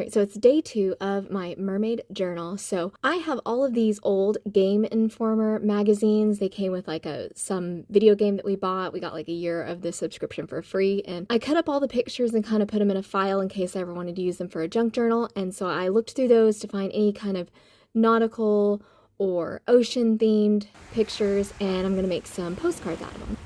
Alright, so it's day 2 of my Mermaid journal. So I have all of these old Game Informer magazines. They came with like some video game that we bought. We got like a year of the subscription for free, and I cut up all the pictures and kind of put them in a file in case I ever wanted to use them for a junk journal. And so I looked through those to find any kind of nautical or ocean themed pictures, and I'm gonna make some postcards out of them.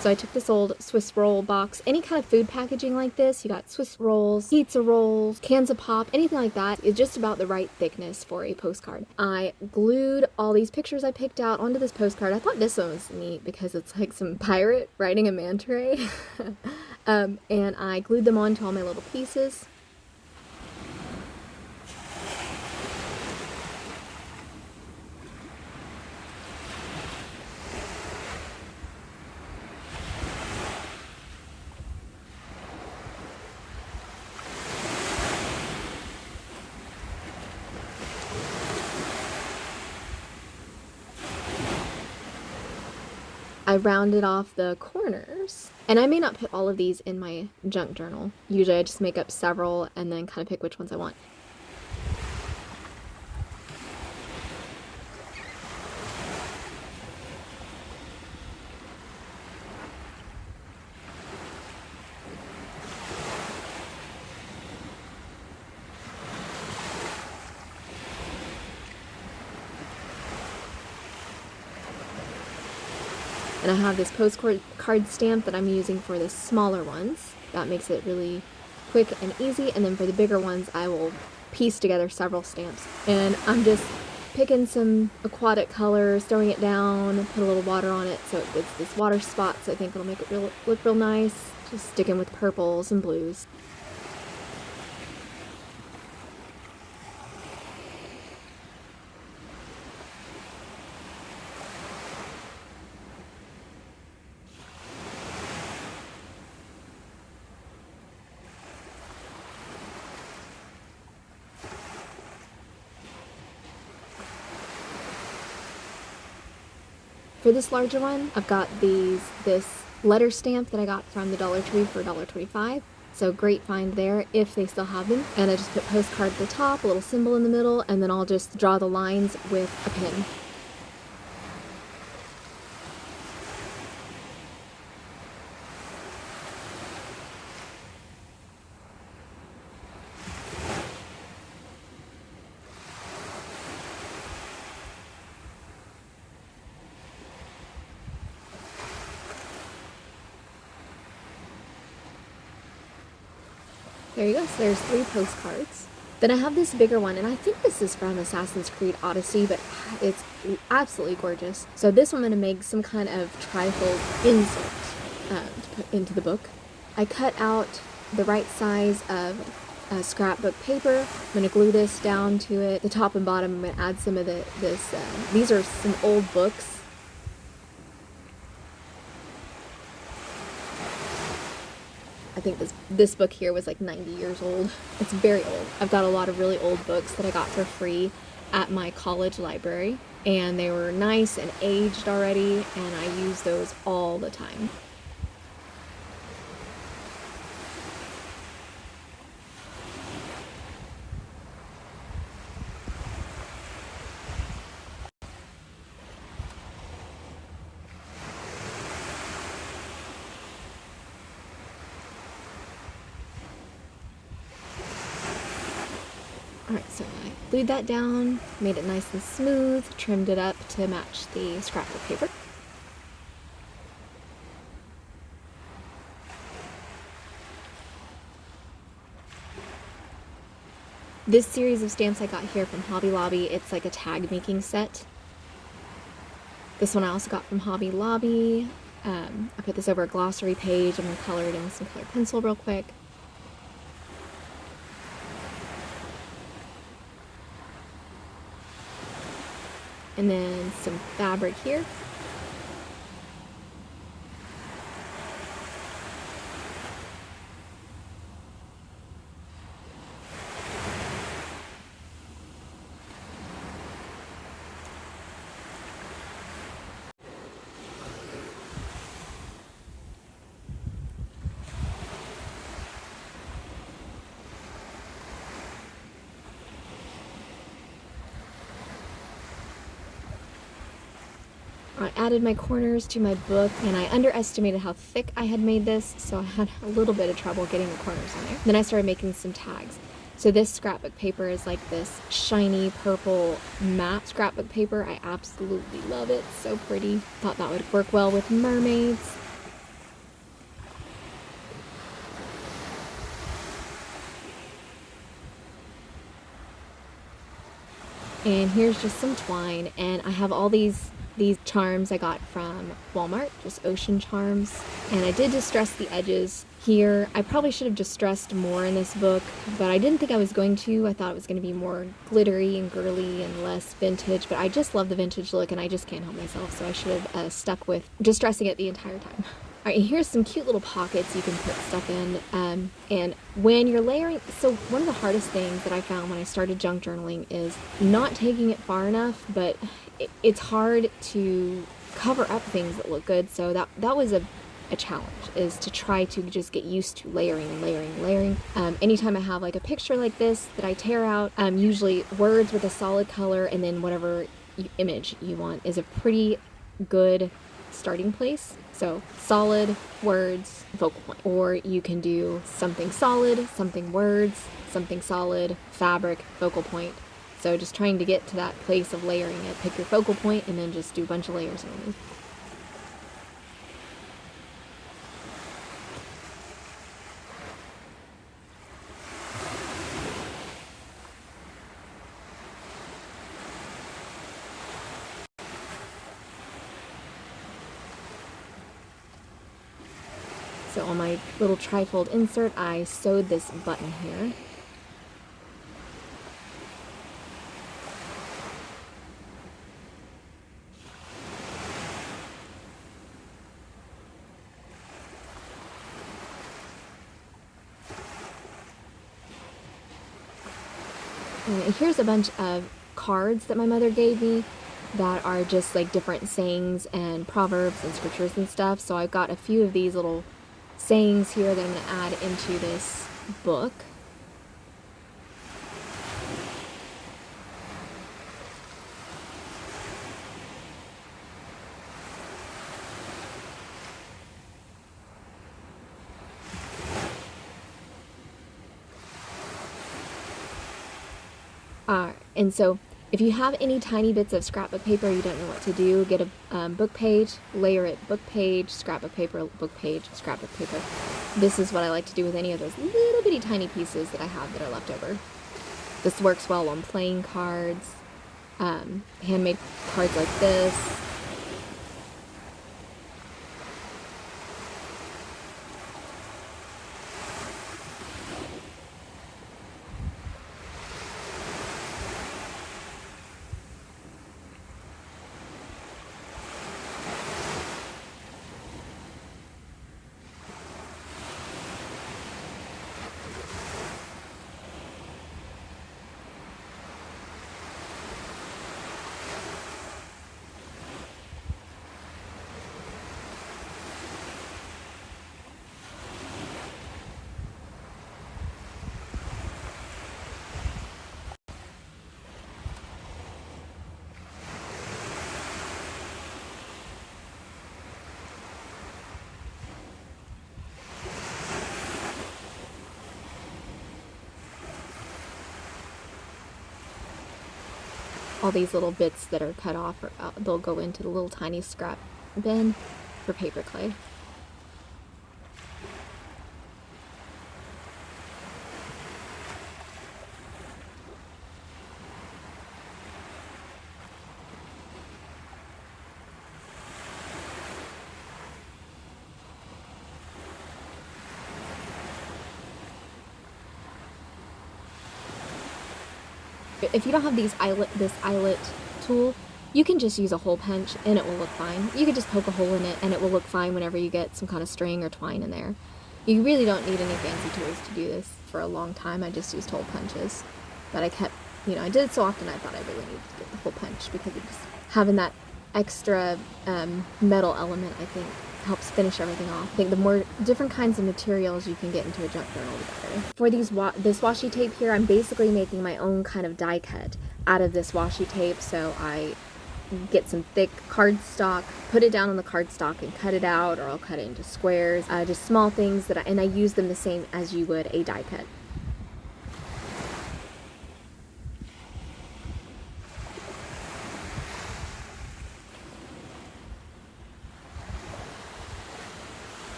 So I took this old Swiss roll box, any kind of food packaging like this, you got Swiss rolls, pizza rolls, cans of pop, anything like that is just about the right thickness for a postcard. I glued all these pictures I picked out onto this postcard. I thought this one was neat because it's like some pirate riding a manta ray. And I glued them onto all my little pieces. I rounded off the corners, and I may not put all of these in my junk journal. Usually I just make up several and then kind of pick which ones I want. And I have this postcard stamp that I'm using for the smaller ones. That makes it really quick and easy. And then for the bigger ones, I will piece together several stamps. And I'm just picking some aquatic colors, throwing it down, put a little water on it so it gets this water spot. So I think it'll make it look real nice. Just sticking with purples and blues. For this larger one, I've got this letter stamp that I got from the Dollar Tree for $1.25. So great find there if they still have them. And I just put postcard at the top, a little symbol in the middle, and then I'll just draw the lines with a pen. There you go, so there's 3 postcards. Then I have this bigger one, and I think this is from Assassin's Creed Odyssey, but it's absolutely gorgeous. So this one I'm going to make some kind of trifold insert to put into the book. I cut out the right size of scrapbook paper. I'm going to glue this down to it. The top and bottom, I'm going to add some of these are some old books. I think this book here was like 90 years old. It's very old. I've got a lot of really old books that I got for free at my college library, and they were nice and aged already, and I use those all the time. Alright, so I glued that down, made it nice and smooth, trimmed it up to match the scrapbook paper. This series of stamps I got here from Hobby Lobby, it's like a tag making set. This one I also got from Hobby Lobby. I put this over a glossary page. I'm going to color it in with some colored pencil real quick. And then some fabric here. I added my corners to my book, and I underestimated how thick I had made this, so I had a little bit of trouble getting the corners on there. Then I started making some tags. So this scrapbook paper is like this shiny purple matte scrapbook paper. I absolutely love it. So pretty. Thought that would work well with mermaids. And here's just some twine, and I have all these charms I got from Walmart, just ocean charms. And I did distress the edges here. I probably should have distressed more in this book, but I didn't think I was going to. I thought it was going to be more glittery and girly and less vintage, but I just love the vintage look and I just can't help myself, so I should have stuck with distressing it the entire time. All right, and here's some cute little pockets you can put stuff in. And when you're layering, so one of the hardest things that I found when I started junk journaling is not taking it far enough, but it's hard to cover up things that look good. So that was a challenge, is to try to just get used to layering and layering and layering. Anytime I have like a picture like this that I tear out, usually words with a solid color and then whatever image you want is a pretty good starting place. So solid, words, focal point. Or you can do something solid, something words, something solid, fabric, focal point. So just trying to get to that place of layering it. Pick your focal point and then just do a bunch of layers underneath. So on my little trifold insert, I sewed this button here. And here's a bunch of cards that my mother gave me that are just like different sayings and proverbs and scriptures and stuff. So I've got a few of these little sayings here that I'm going to add into this book. And so if you have any tiny bits of scrapbook paper, you don't know what to do, get a book page, layer it, book page, scrapbook paper, book page, scrapbook paper. This is what I like to do with any of those little bitty tiny pieces that I have that are left over. This works well on playing cards, handmade cards like this. All these little bits that are cut off, they'll go into the little tiny scrap bin for paper clay. If you don't have this eyelet tool, you can just use a hole punch and it will look fine. You could just poke a hole in it and it will look fine whenever you get some kind of string or twine in there. You really don't need any fancy tools to do this. For a long time I just used hole punches, but I kept, I did it so often I thought I really needed to get the hole punch because it just having that extra metal element, I think, helps finish everything off. I think the more different kinds of materials you can get into a junk journal, the better. For this washi tape here, I'm basically making my own kind of die cut out of this washi tape. So I get some thick cardstock, put it down on the cardstock and cut it out, or I'll cut it into squares, just small things that and I use them the same as you would a die cut.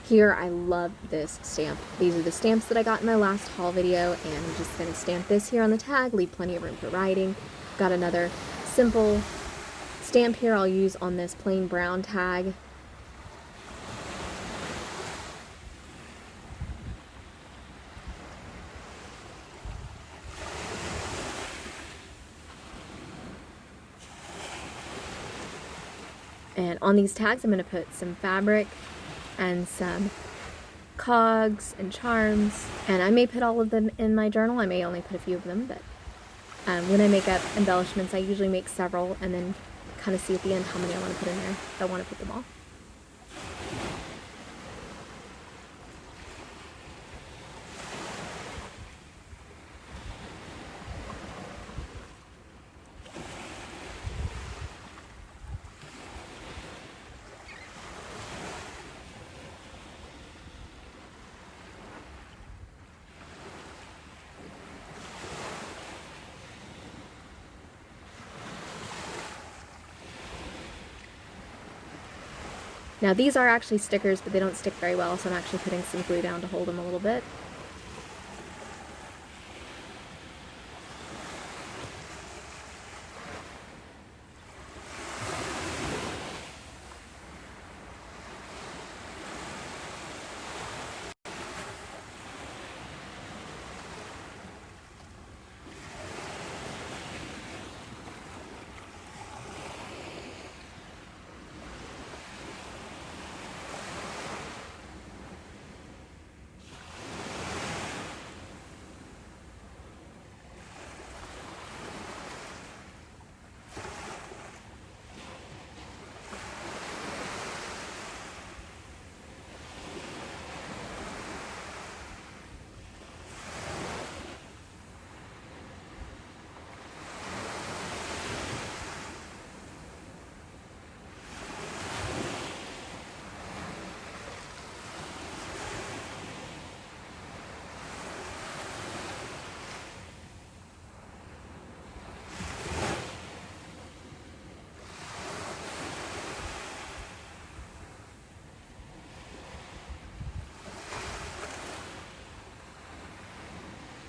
Here, I love this stamp. These are the stamps that I got in my last haul video, and I'm just going to stamp this here on the tag, leave plenty of room for writing. Got another simple stamp here I'll use on this plain brown tag. And on these tags, I'm going to put some fabric and some cogs and charms, and I may put all of them in my journal. I may only put a few of them, but when I make up embellishments, I usually make several and then kind of see at the end how many I want to put in there if I want to put them all. Now these are actually stickers, but they don't stick very well, so I'm actually putting some glue down to hold them a little bit.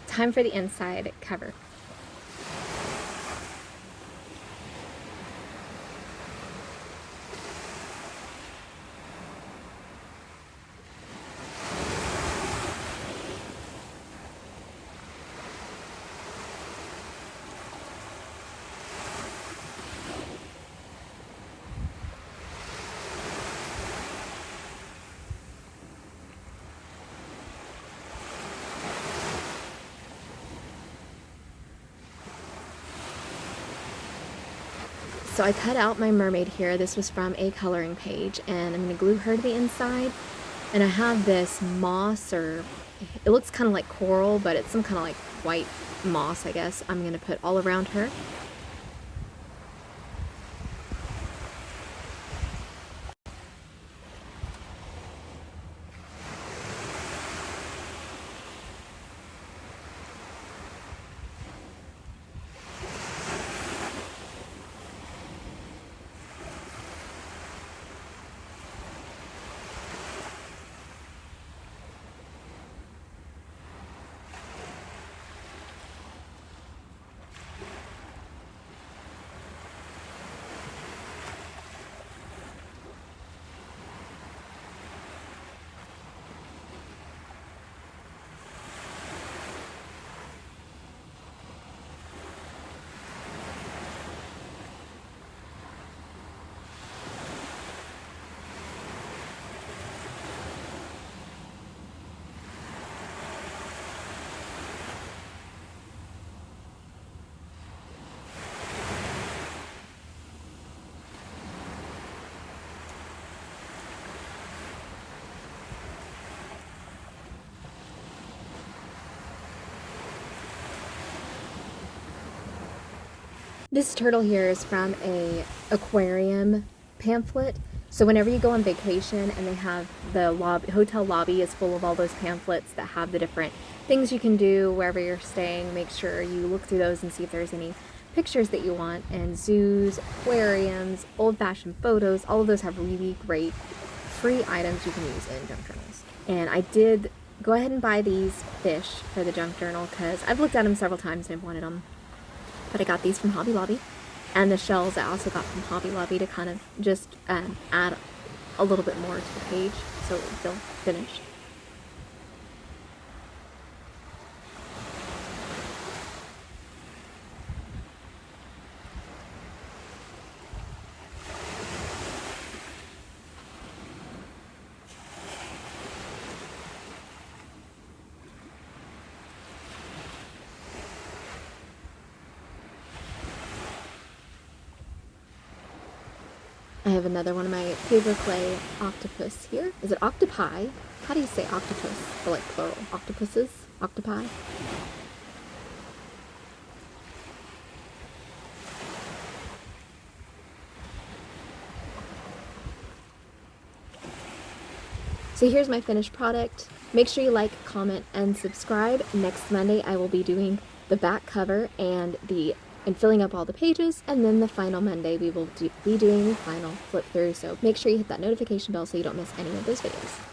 Time for the inside cover. So I cut out my mermaid here. This was from a coloring page, and I'm going to glue her to the inside. And I have this moss, or it looks kind of like coral, but it's some kind of like white moss, I guess. I'm going to put all around her. This turtle here is from a aquarium pamphlet. So whenever you go on vacation and they have the hotel lobby is full of all those pamphlets that have the different things you can do wherever you're staying, make sure you look through those and see if there's any pictures that you want. And zoos, aquariums, old-fashioned photos, all of those have really great free items you can use in junk journals. And I did go ahead and buy these fish for the junk journal because I've looked at them several times and I've wanted them. But I got these from Hobby Lobby, and the shells I also got from Hobby Lobby to kind of just add a little bit more to the page so it would feel finished. I have another one of my paper clay octopus here. Is it octopi? How do you say octopus? Or like plural? Octopuses? Octopi? So here's my finished product. Make sure you like, comment, and subscribe. Next Monday I will be doing the back cover and filling up all the pages, and then the final Monday we will be doing the final flip through, so make sure you hit that notification bell so you don't miss any of those videos.